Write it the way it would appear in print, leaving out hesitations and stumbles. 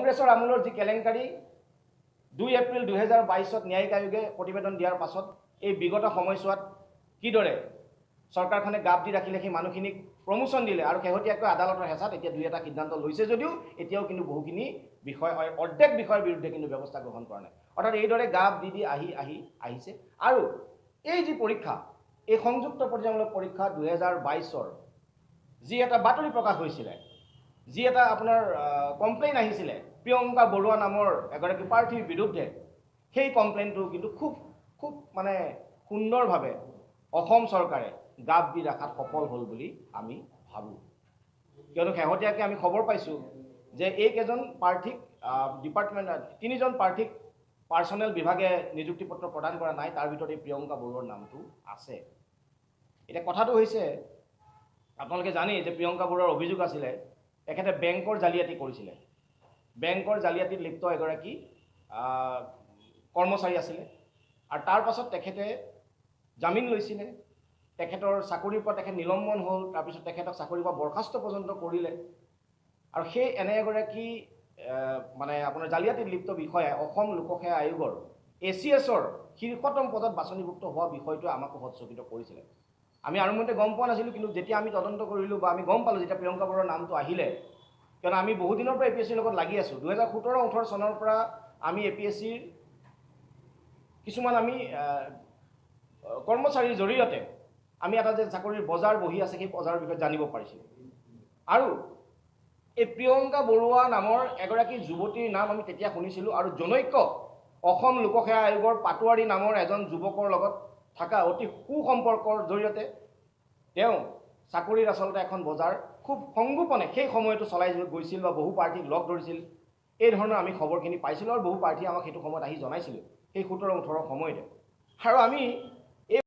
কংগ্ৰেছৰ আমোলৰ যি কেলেংকাৰী 2 এপ্ৰিল 2022 ন্যায়িক আয়োগে প্ৰতিবেদন দিয়াৰ পাছত এই বিগত সময়ছোৱাত কিদৰে চৰকাৰখনে গাপ দি ৰাখিলে সেই মানুহখিনিক প্ৰমোশ্যন দিলে আৰু শেহতীয়াকৈ আদালতৰ হেঁচাত এতিয়া দুই এটা সিদ্ধান্ত লৈছে যদিও এতিয়াও কিন্তু বহুখিনি বিষয় অৰ্ধেক বিষয়ৰ বিৰুদ্ধে কিন্তু ব্যৱস্থা গ্ৰহণ কৰা নাই। অৰ্থাৎ এইদৰে গাপ দি আহিছে আৰু এই যি পৰীক্ষা, এই সংযুক্ত পৰ্যায়মূলক পৰীক্ষা 2022 যি এটা বাতৰি প্ৰকাশ হৈছিলে, যি এটা আপোনাৰ কমপ্লেইন আহিছিলে প্ৰিয়ংকা বৰুৱা নামৰ এগৰাকী প্ৰাৰ্থীৰ বিৰুদ্ধে, সেই কমপ্লেইনটো কিন্তু খুব মানে সুন্দৰভাৱে অসম চৰকাৰে গাপ দি ৰখাত সফল হ'ল বুলি আমি ভাবোঁ। কিয়নো শেহতীয়াকৈ আমি খবৰ পাইছোঁ যে এইকেইজন প্ৰাৰ্থীক ডিপাৰ্টমেণ্ট 3জন প্ৰাৰ্থীক পাৰ্চনেল বিভাগে নিযুক্তি পত্ৰ প্ৰদান কৰা নাই, তাৰ ভিতৰত এই প্ৰিয়ংকা বৰুৱাৰ নামটো আছে। এতিয়া কথাটো হৈছে আপোনালোকে জানেই যে প্ৰিয়ংকা বৰুৱাৰ অভিযোগ আছিলে তেখেতে বেংকৰ জালিয়াতি কৰিছিলে, বেংকৰ জালিয়াতিত লিপ্ত এগৰাকী কৰ্মচাৰী আছিলে আৰু তাৰ পাছত তেখেতে জামিন লৈছিলে, তেখেতৰ চাকৰিৰ পৰা তেখেত নিলম্বন হ'ল, তাৰপিছত তেখেতক চাকৰিৰ পৰা বৰ্খাস্ত পৰ্যন্ত কৰিলে আৰু সেই এনে এগৰাকী মানে আপোনাৰ জালিয়াতিত লিপ্ত বিষয়াই অসম লোকসেৱা আয়োগৰ ACSৰ শীৰ্ষতম পদত বাছনিভুক্ত হোৱা বিষয়টোৱে আমাকো হতচকিত কৰিছিলে। আমি আৰম্ভণিতে গম পোৱা নাছিলোঁ, কিন্তু যেতিয়া আমি তদন্ত কৰিলোঁ বা আমি গম পালোঁ যেতিয়া প্ৰিয়ংকা বৰুৱাৰ নামটো আহিলে, কিয়নো আমি বহুদিনৰ পৰা APSCৰ লগত লাগি আছোঁ। 2017-18 চনৰ পৰা আমি APSCৰ কিছুমান আমি কৰ্মচাৰীৰ জৰিয়তে আমি এটা যে চাকৰিৰ বজাৰ বহি আছে সেই বজাৰৰ বিষয়ে জানিব পাৰিছিলোঁ। আৰু এই প্ৰিয়ংকা বৰুৱা নামৰ এগৰাকী যুৱতীৰ নাম আমি তেতিয়া শুনিছিলোঁ আৰু জনৈক অসম লোকসেৱা আয়োগৰ পাটোৱাৰী নামৰ এজন যুৱকৰ লগত থকা অতি সুসম্পৰ্কৰ জৰিয়তে তেওঁ চাকৰিৰ আচলতে এখন বজাৰ খুব সংগোপনে সেই সময়তো চলাই গৈছিল বা বহু প্ৰাৰ্থীক লগ ধৰিছিল। এই ধৰণৰ আমি খবৰখিনি পাইছিলোঁ আৰু বহু প্ৰাৰ্থীয়ে আমাক সেইটো সময়ত আহি জনাইছিলোঁ সেই 17-18 সময়তে। আৰু আমি